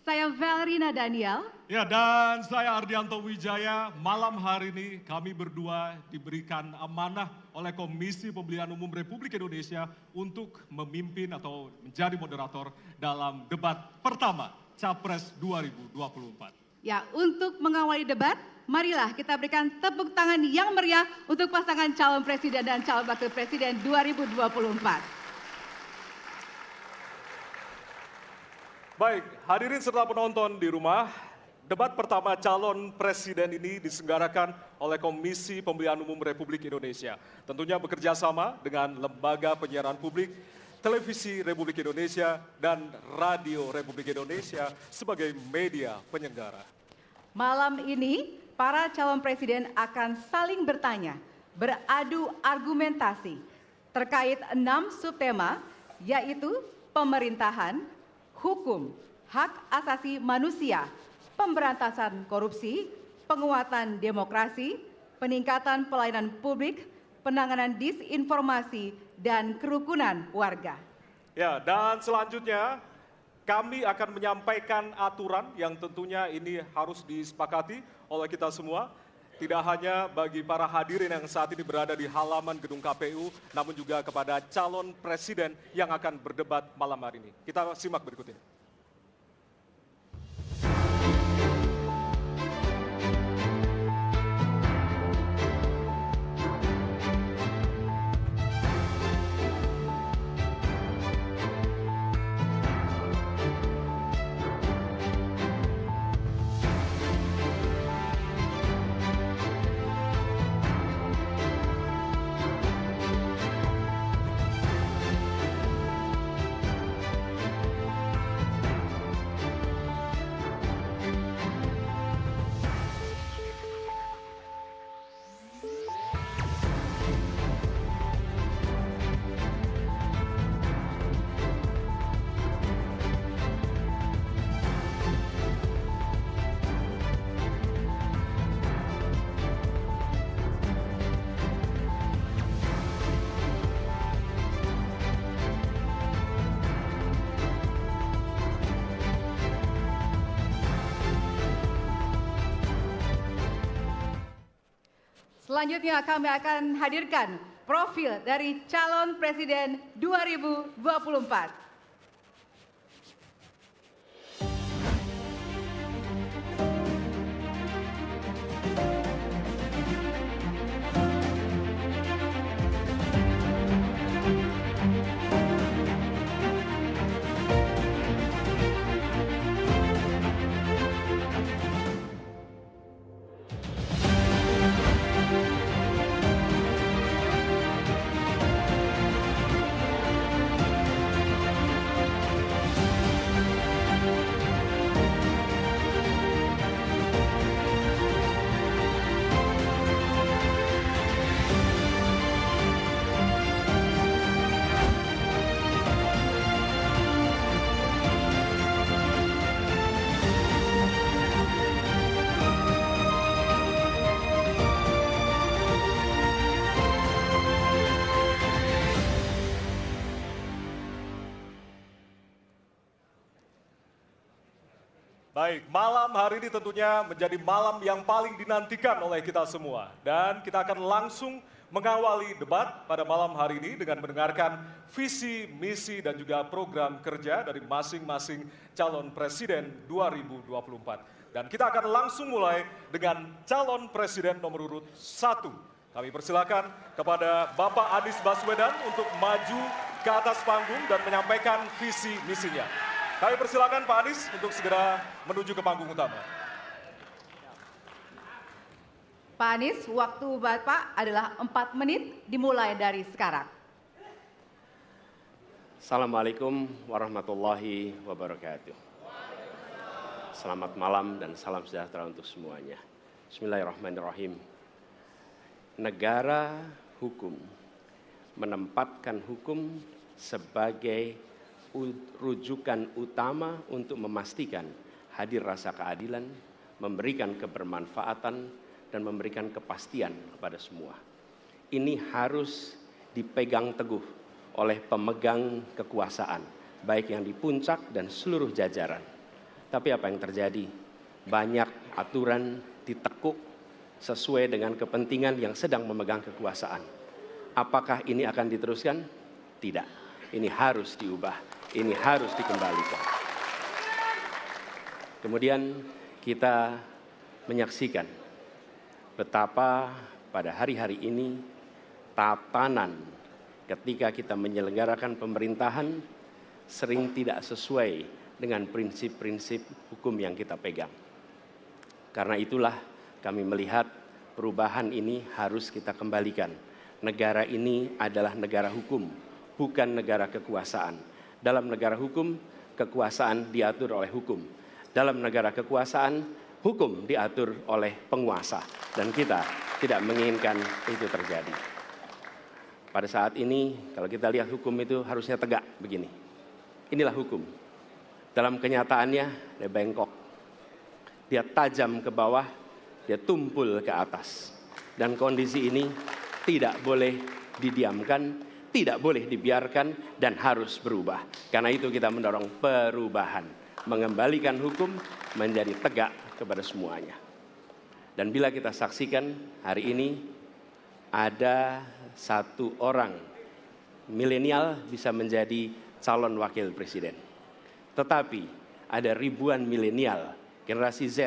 Saya Valerina Daniel. Ya, dan saya Ardianto Wijaya. Malam hari ini kami berdua diberikan amanah oleh Komisi Pemilihan Umum Republik Indonesia untuk memimpin atau menjadi moderator dalam debat pertama Capres 2024. Ya, untuk mengawali debat, marilah kita berikan tepuk tangan yang meriah untuk pasangan calon presiden dan calon wakil presiden 2024. Baik, hadirin serta penonton di rumah, debat pertama calon presiden ini diselenggarakan oleh Komisi Pemilihan Umum Republik Indonesia. Tentunya bekerja sama dengan Lembaga Penyiaran Publik, Televisi Republik Indonesia, dan Radio Republik Indonesia sebagai media penyelenggara. Malam ini, para calon presiden akan saling bertanya, beradu argumentasi terkait 6 subtema, yaitu pemerintahan, hukum, hak asasi manusia, pemberantasan korupsi, penguatan demokrasi, peningkatan pelayanan publik, penanganan disinformasi, dan kerukunan warga. Ya, dan selanjutnya kami akan menyampaikan aturan yang tentunya ini harus disepakati oleh kita semua. Tidak hanya bagi para hadirin yang saat ini berada di halaman gedung KPU, namun juga kepada calon presiden yang akan berdebat malam hari ini. Kita simak berikut ini. Selanjutnya kami akan hadirkan profil dari calon presiden 2024. Baik, malam hari ini tentunya menjadi malam yang paling dinantikan oleh kita semua. Dan kita akan langsung mengawali debat pada malam hari ini dengan mendengarkan visi, misi, dan juga program kerja dari masing-masing calon presiden 2024. Dan kita akan langsung mulai dengan calon presiden nomor urut 1. Kami persilakan kepada Bapak Anies Baswedan untuk maju ke atas panggung dan menyampaikan visi misinya. Kami persilakan Pak Anies untuk segera menuju ke panggung utama. Pak Anies, waktu Bapak adalah 4 menit dimulai dari sekarang. Assalamualaikum warahmatullahi wabarakatuh. Selamat malam dan salam sejahtera untuk semuanya. Bismillahirrahmanirrahim. Negara hukum menempatkan hukum sebagai rujukan utama untuk memastikan hadir rasa keadilan, memberikan kebermanfaatan, dan memberikan kepastian kepada semua. Ini harus dipegang teguh oleh pemegang kekuasaan, baik yang di puncak dan seluruh jajaran. Tapi apa yang terjadi? Banyak aturan ditekuk sesuai dengan kepentingan yang sedang memegang kekuasaan. Apakah ini akan diteruskan? Tidak. Ini harus diubah. Ini harus dikembalikan. Kemudian kita menyaksikan betapa pada hari-hari ini tatanan ketika kita menyelenggarakan pemerintahan sering tidak sesuai dengan prinsip-prinsip hukum yang kita pegang. Karena itulah kami melihat perubahan ini harus kita kembalikan. Negara ini adalah negara hukum, bukan negara kekuasaan. Dalam negara hukum, kekuasaan diatur oleh hukum. Dalam negara kekuasaan, hukum diatur oleh penguasa. Dan kita tidak menginginkan itu terjadi. Pada saat ini, kalau kita lihat hukum itu harusnya tegak begini. Inilah hukum. Dalam kenyataannya, dia bengkok. Dia tajam ke bawah, dia tumpul ke atas. Dan kondisi ini tidak boleh didiamkan, tidak boleh dibiarkan, dan harus berubah. Karena itu kita mendorong perubahan. Mengembalikan hukum menjadi tegak kepada semuanya. Dan bila kita saksikan hari ini, ada satu orang milenial bisa menjadi calon wakil presiden. Tetapi ada ribuan milenial, generasi Z,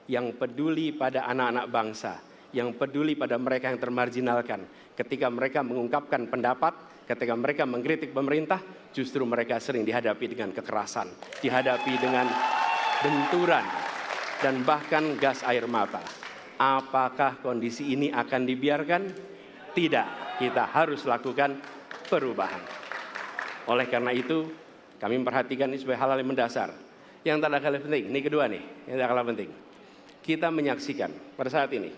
yang peduli pada anak-anak bangsa, yang peduli pada mereka yang termarginalkan. Ketika mereka mengungkapkan pendapat, ketika mereka mengkritik pemerintah, justru mereka sering dihadapi dengan kekerasan, dihadapi dengan benturan, dan bahkan gas air mata. Apakah kondisi ini akan dibiarkan? Tidak, kita harus lakukan perubahan. Oleh karena itu, kami memperhatikan ini sebagai hal-hal yang mendasar. Yang tak kalah penting, ini kedua nih, yang tak kalah penting. Kita menyaksikan pada saat ini,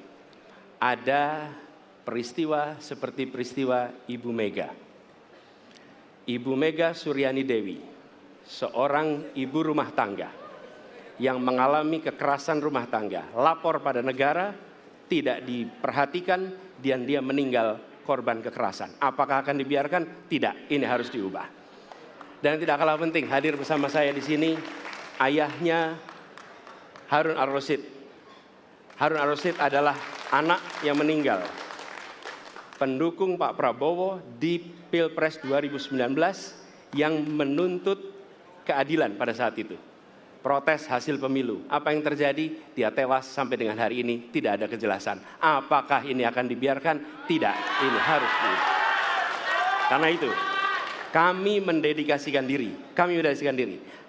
ada peristiwa seperti peristiwa Ibu Mega. Ibu Mega Suryani Dewi, seorang ibu rumah tangga yang mengalami kekerasan rumah tangga, lapor pada negara, tidak diperhatikan, dan dia meninggal korban kekerasan. Apakah akan dibiarkan? Tidak, ini harus diubah. Dan tidak kalah penting, hadir bersama saya di sini, ayahnya Harun Ar-Rasyid. Harun Ar-Rasyid adalah anak yang meninggal, pendukung Pak Prabowo di Pilpres 2019 yang menuntut keadilan pada saat itu. Protes hasil pemilu. Apa yang terjadi? Dia tewas sampai dengan hari ini tidak ada kejelasan. Apakah ini akan dibiarkan? Tidak, ini harus diubah. Karena itu, kami mendedikasikan diri,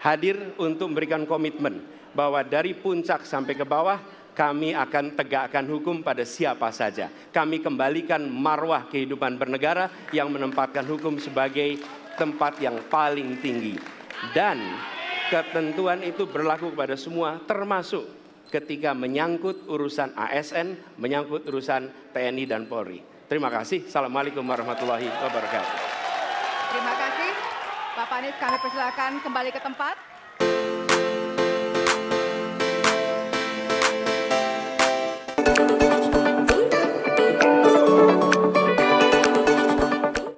hadir untuk memberikan komitmen bahwa dari puncak sampai ke bawah, kami akan tegakkan hukum pada siapa saja. Kami kembalikan marwah kehidupan bernegara yang menempatkan hukum sebagai tempat yang paling tinggi. Dan ketentuan itu berlaku kepada semua, termasuk ketika menyangkut urusan ASN, menyangkut urusan TNI dan Polri. Terima kasih. Assalamualaikum warahmatullahi wabarakatuh. Terima kasih. Bapak Anies, kami persilakan kembali ke tempat.